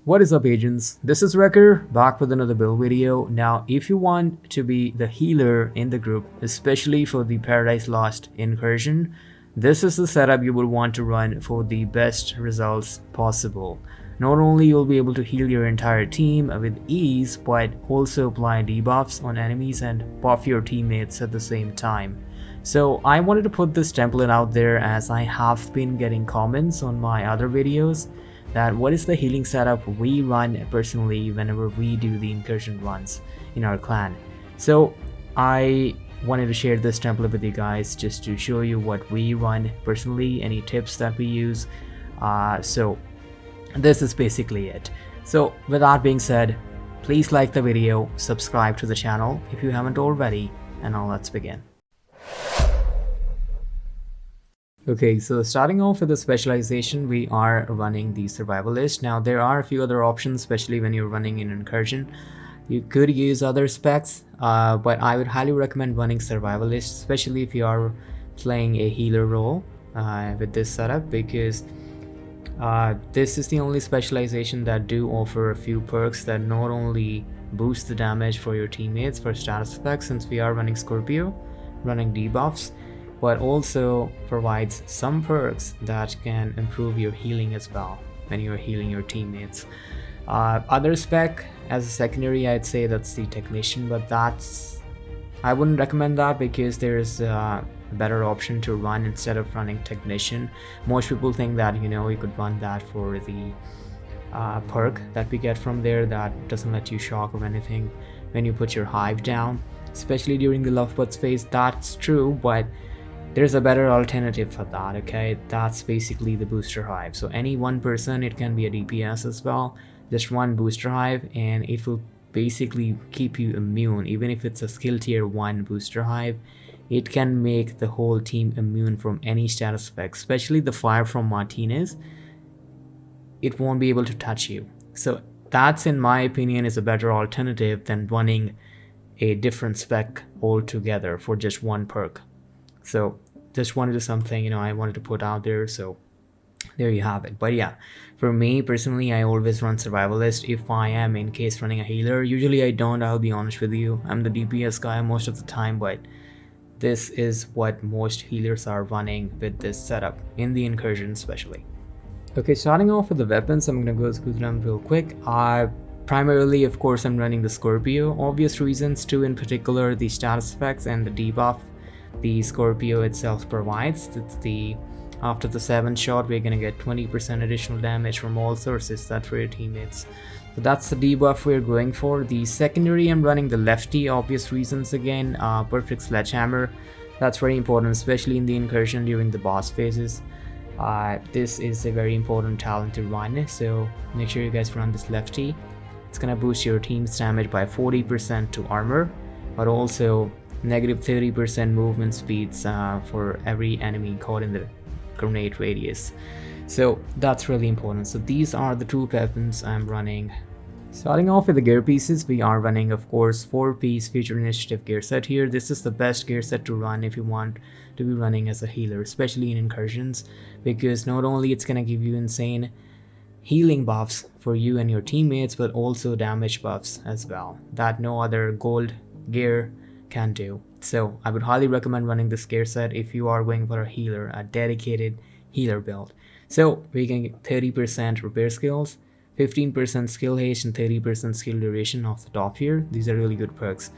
What is up, agents? This is Wrecker back with another build video. Now, if you want to be the healer in the group, especially for the Paradise Lost Incursion, this is the setup you will want to run for the best results possible. Not only you'll be able to heal your entire team with ease, but also apply debuffs on enemies and buff your teammates at the same time. So I wanted to put this template out there as I have been getting comments on my other videos that what is the healing setup we run personally whenever we do the incursion runs in our clan. So I wanted to share this template with you guys just to show you what we run personally, any tips that we use. So this is basically it. So with that being said, please like the video, subscribe to the channel if you haven't already, and now let's begin. Okay, so starting off with the specialization, we are running the survivalist. Now there are a few other options, especially when you're running in incursion. You could use other specs, but I would highly recommend running survivalist, especially if you are playing a healer role with this setup, because this is the only specialization that do offer a few perks that not only boost the damage for your teammates for status effects, since we are running Scorpio, running debuffs, but also provides some perks that can improve your healing as well when you're healing your teammates. Other spec as a secondary, I'd say that's the technician, but I wouldn't recommend that because there's a better option to run instead of running technician. Most people think that you could run that for the perk that we get from there that doesn't let you shock or anything when you put your hive down, especially during the love buds phase. That's true, but there's a better alternative for that. Okay, that's basically the booster hive. So any one person, it can be a DPS as well, just one booster hive, and it will basically keep you immune. Even if it's a skill tier 1 booster hive, it can make the whole team immune from any status effects, especially the fire from Martinez. It won't be able to touch you. So that's, in my opinion, is a better alternative than running a different spec altogether for just one perk. So just wanted to something I wanted to put out there, so there you have it. But yeah, for me personally, I always run survivalist if I am in case running a healer. Usually I don't, I'll be honest with you. I'm the DPS guy most of the time, but this is what most healers are running with this setup in the incursion especially. Okay, starting off with the weapons, I'm gonna go through them real quick. Primarily, of course, I'm running the Scorpio. Obvious reasons, two in particular, the status effects and the debuff the Scorpio itself provides. It's after the 7th shot, we're gonna get 20% additional damage from all sources. That's for your teammates. So that's the debuff we're going for. The secondary, I'm running the lefty. Obvious reasons again. Perfect sledgehammer. That's very important, especially in the incursion during the boss phases. This is a very important talent to run, so make sure you guys run this lefty. It's gonna boost your team's damage by 40% to armor, but also negative 30% movement speeds for every enemy caught in the grenade radius. So that's really important. So these are the two weapons I'm running. Starting off with the gear pieces, we are running, of course, 4-piece Future Initiative gear set here. This is the best gear set to run if you want to be running as a healer, especially in incursions, because not only it's gonna give you insane healing buffs for you and your teammates, but also damage buffs as well that no other gold gear can do. So I would highly recommend running this gear set if you are going for a healer, a dedicated healer build. So we can get 30% repair skills, 15% skill haste, and 30% skill duration off the top here. These are really good perks.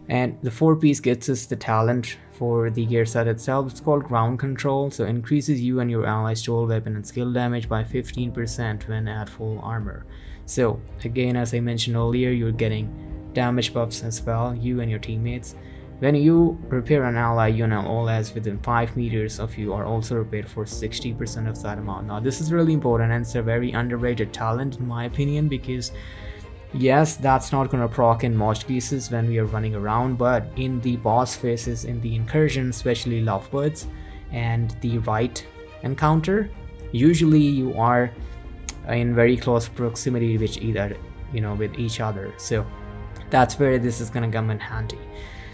And the 4-piece gets us the talent for the gear set itself. It's called ground control, so increases you and your allies' total weapon and skill damage by 15% when at full armor. So again, as I mentioned earlier, you're getting damage buffs as well, you and your teammates. When you repair an ally, you and all allies within 5 meters of you are also repaired for 60% of that amount. Now this is really important, and it's a very underrated talent in my opinion, because yes, that's not gonna proc in most cases when we are running around, but in the boss phases, in the incursion, especially lovebirds and the right encounter, usually you are in very close proximity with with each other. So that's where this is gonna come in handy.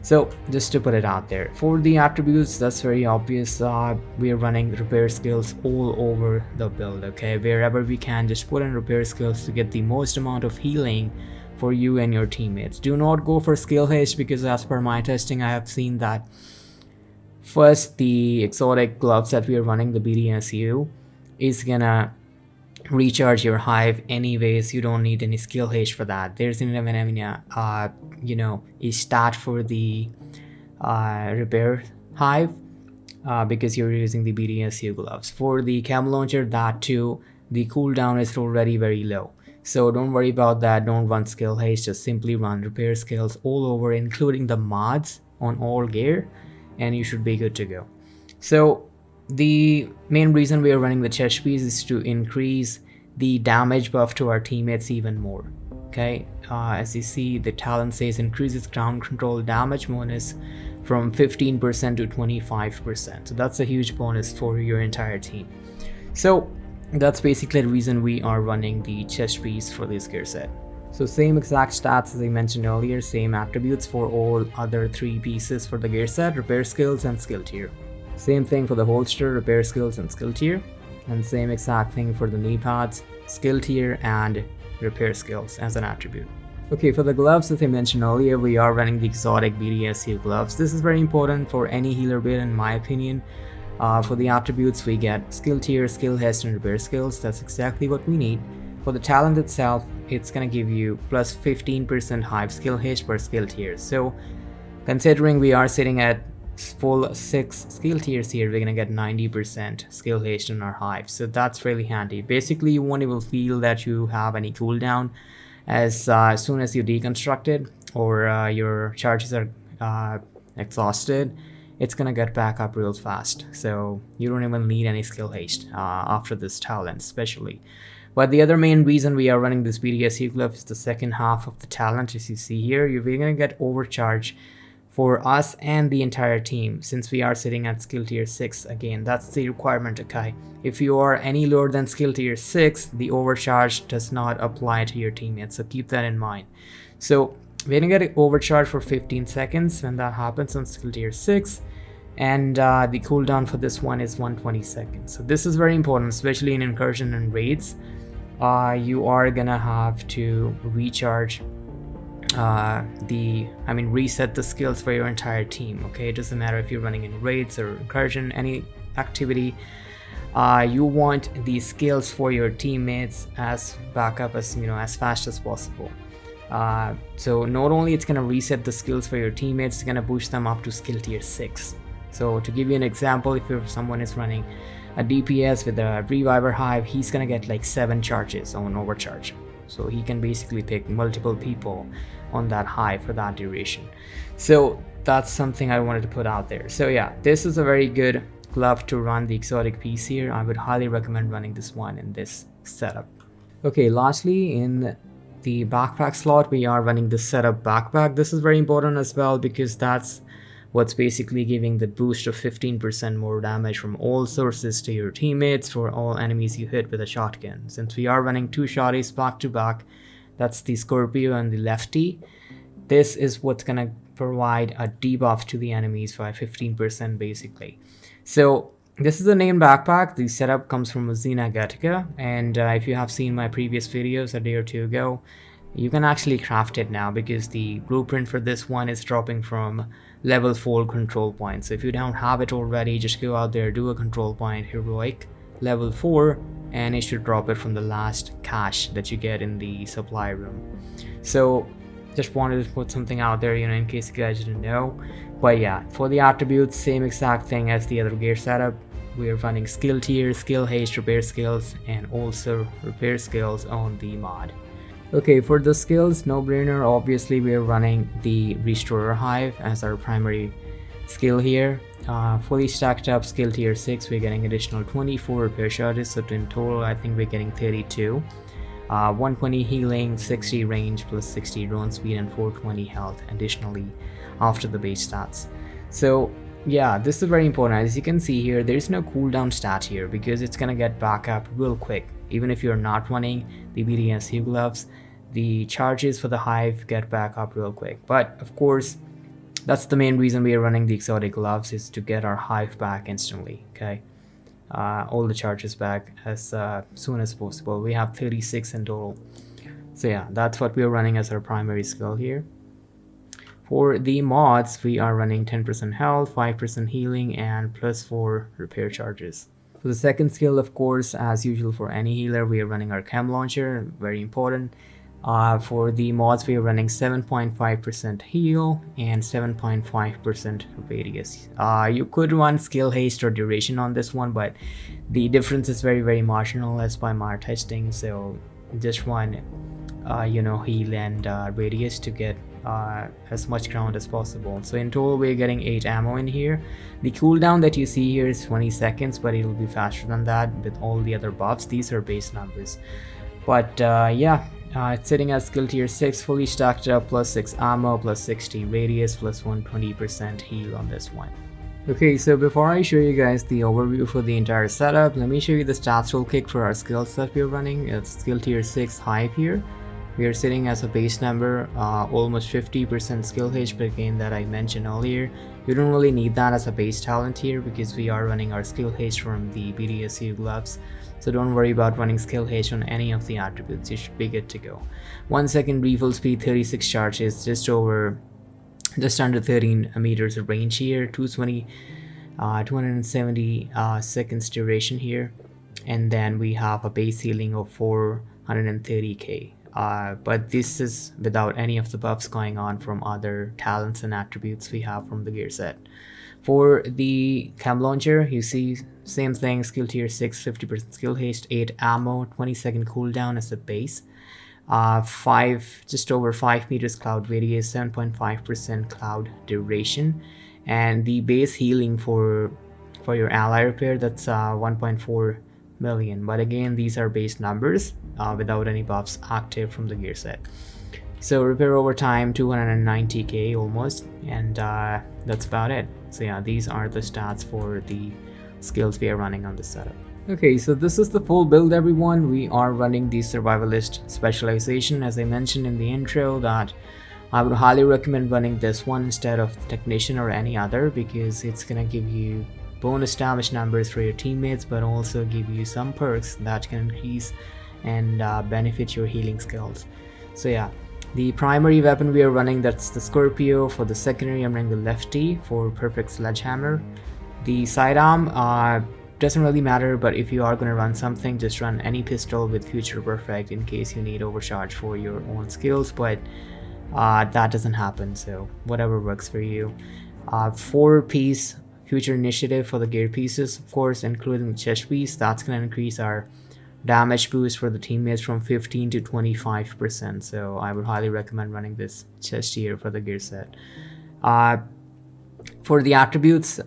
So just to put it out there, for the attributes, that's very obvious. We are running repair skills all over the build. Okay, wherever we can, just put in repair skills to get the most amount of healing for you and your teammates. Do not go for skill haste, because as per my testing, I have seen that first the exotic gloves that we are running, the BDSU, is gonna recharge your hive anyways. You don't need any skill haste for that. There's even a stat for the repair hive, because you're using the BDSU gloves. For the cam launcher, that too, the cooldown is already very low, so don't worry about that. Don't run skill haste, just simply run repair skills all over, including the mods on all gear, and you should be good to go. So the main reason we are running the chest piece is to increase the damage buff to our teammates even more. Okay, as you see, the talent says increases ground control damage bonus from 15% to 25%. So that's a huge bonus for your entire team. So that's basically the reason we are running the chest piece for this gear set. So same exact stats as I mentioned earlier, same attributes for all other 3 pieces for the gear set: repair skills and skill tier. Same thing for the holster, repair skills and skill tier, and same exact thing for the knee pads, skill tier and repair skills as an attribute. Okay, for the gloves, as I mentioned earlier, we are running the exotic BDSU gloves. This is very important for any healer build in my opinion. For the attributes, we get skill tier, skill haste and repair skills. That's exactly what we need. For the talent itself, it's gonna give you plus 15% hive skill haste per skill tier. So considering we are sitting at full 6 skill tiers here, we're gonna get 90% skill haste in our hive, so that's really handy. Basically, you won't even feel that you have any cooldown as soon as you deconstruct it or your charges are exhausted. It's gonna get back up real fast, so you don't even need any skill haste after this talent especially. But the other main reason we are running this BDSU glove is the second half of the talent. As you see here, you're gonna get overcharge for us and the entire team, since we are sitting at skill tier 6. Again, that's the requirement. Okay, if you are any lower than skill tier 6, the overcharge does not apply to your teammates, so keep that in mind. So we're gonna get overcharge for 15 seconds when that happens on skill tier 6, and the cooldown for this one is 120 seconds. So this is very important, especially in incursion and raids. You are gonna have to recharge reset the skills for your entire team. Okay, it doesn't matter if you're running in raids or incursion, any activity. You want these skills for your teammates as backup as fast as possible. So not only it's gonna reset the skills for your teammates, it's gonna boost them up to skill tier 6. So to give you an example, if someone is running a DPS with a reviver hive, he's gonna get like 7 charges on overcharge. So he can basically pick multiple people on that hive for that duration. So that's something I wanted to put out there. So yeah, this is a very good glove to run the exotic piece here. I would highly recommend running this one in this setup. Okay, lastly, in the backpack slot, we are running the setup backpack. This is very important as well, because that's what's basically giving the boost of 15% more damage from all sources to your teammates for all enemies you hit with a shotgun. Since we are running 2 shotties back to back, that's the Scorpio and the Lefty, this is what's gonna provide a debuff to the enemies by 15% basically. So this is a named backpack. The setup comes from Xena Gattaca, and if you have seen my previous videos a day or 2 ago, you can actually craft it now, because the blueprint for this one is dropping from level 4 control point. So if you don't have it already, just go out there, do a control point heroic level 4, and it should drop it from the last cache that you get in the supply room. So just wanted to put something out there, in case you guys didn't know. But yeah, for the attributes, same exact thing as the other gear setup. We are running skill tier, skill haste, repair skills, and also repair skills on the mod. Okay, for the skills, no brainer, obviously we are running the Restorer Hive as our primary skill here. Fully stacked up skill tier 6, we're getting additional 24 repair charges, so in total I think we're getting 32. 120 healing, 60 range plus 60 drone speed, and 420 health additionally after the base stats. So yeah, this is very important. As you can see here, there's no cooldown stat here, because it's gonna get back up real quick. Even if you're not running the BDSU gloves, the charges for the hive get back up real quick. But of course, That's the main reason we are running the exotic gloves, is to get our hive back instantly. Okay, all the charges back as soon as possible. We have 36 in total. So yeah, that's what we are running as our primary skill here. For the mods, we are running 10% health, 5% healing, and +4 repair charges. For the second skill, of course, as usual for any healer, we are running our chem launcher, very important. For the mods, we are running 7.5% heal and 7.5% radius. You could run skill haste or duration on this one, but the difference is very marginal as by my testing. So just run heal and radius to get as much ground as possible. So in total we're getting 8 ammo in here. The cooldown that you see here is 20 seconds, but it'll be faster than that with all the other buffs. These are base numbers, but it's sitting at skill tier 6, fully stacked up, +6 ammo, +60 radius, +120% heal on this one. Okay, so before I show you guys the overview for the entire setup, let me show you the stats real quick for our skills that we're running. It's skill tier 6 hive here. We are sitting as a base number, almost 50% skill H, but again, that I mentioned earlier, you don't really need that as a base talent here because we are running our skill H from the BDSU gloves. So don't worry about running skill H on any of the attributes, you should be good to go. 1 second refill speed, 36 charges, just under 13 meters of range here, 270 seconds duration here, and then we have a base healing of 430k. But this is without any of the buffs going on from other talents and attributes we have from the gear set. For the chem launcher, you see same thing, skill tier 6, 50% skill haste, 8 ammo, 20-second cooldown as the base, just over 5 meters cloud radius, 7.5% cloud duration, and the base healing for your ally repair, that's 1.4 million. But again, these are base numbers without any buffs active from the gear set. So repair over time 290k almost, and that's about it. So yeah, these are the stats for the skills we are running on this setup. Okay, so this is the full build, everyone. We are running the survivalist specialization. As I mentioned in the intro, that I would highly recommend running this one instead of technician or any other, because it's gonna give you bonus damage numbers for your teammates, but also give you some perks that can increase and benefit your healing skills. So yeah, the primary weapon we are running, that's the Scorpio. For the secondary, I'm running the Lefty for perfect sledgehammer. The sidearm doesn't really matter, but if you are going to run something, just run any pistol with future perfect in case you need overcharge for your own skills, but that doesn't happen, so whatever works for you. 4-piece future initiative for the gear pieces, of course, including the chest piece. That's going to increase our damage boost for the teammates from 15 to 25%, so I would highly recommend running this chest here for the gear set. For the attributes,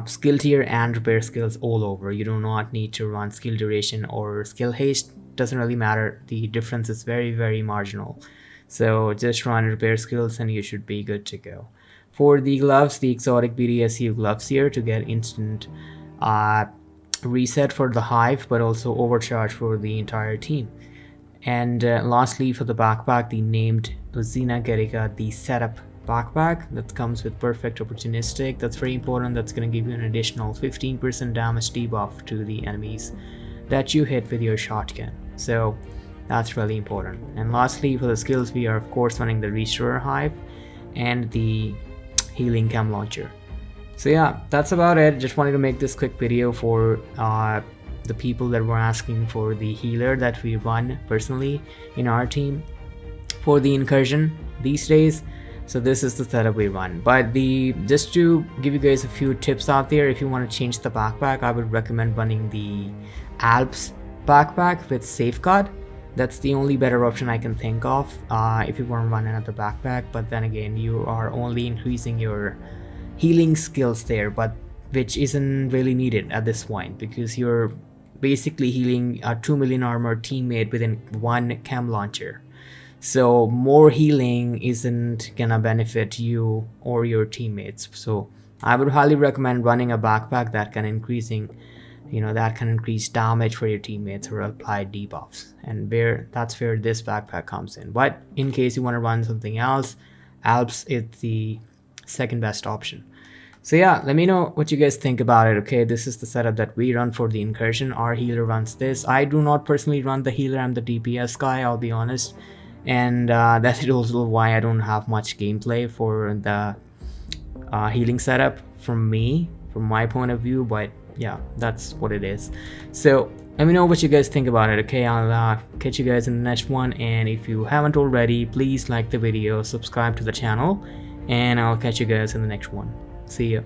skill tier and repair skills all over. You do not need to run skill duration or skill haste, doesn't really matter. The difference is very marginal, so just run repair skills and you should be good to go. For the gloves, the exotic BDSU gloves here to get instant reset for the hive, but also overcharge for the entire team. And lastly, for the backpack, the named Uzina Gerika, the setup backpack that comes with perfect opportunistic. That's very important. That's going to give you an additional 15% damage debuff to the enemies that you hit with your shotgun, so that's really important. And lastly, for the skills, we are of course running the Restorer Hive and the Healing Chem Launcher. So yeah, that's about it. Just wanted to make this quick video for the people that were asking for the healer that we run personally in our team for the Incursion these days. So this is the setup we run. But just to give you guys a few tips out there, if you want to change the backpack, I would recommend running the Alps backpack with Safeguard. That's the only better option I can think of if you want to run another backpack. But then again, you are only increasing your healing skills there, but which isn't really needed at this point, because you're basically healing a 2 million armor teammate within one chem launcher. So more healing isn't gonna benefit you or your teammates. So I would highly recommend running a backpack that can increase damage for your teammates or apply debuffs, and that's where this backpack comes in. But in case you want to run something else, Alps is the second best option. So yeah, let me know what you guys think about it. Okay, this is the setup that we run for the Incursion. Our healer runs this. I do not personally run the healer. I'm the DPS guy, I'll be honest. And that's also why I don't have much gameplay for the healing setup from my point of view. But yeah, that's what it is. So let me know what you guys think about it. Okay, I'll catch you guys in the next one. And if you haven't already, please like the video, subscribe to the channel, and I'll catch you guys in the next one. See ya.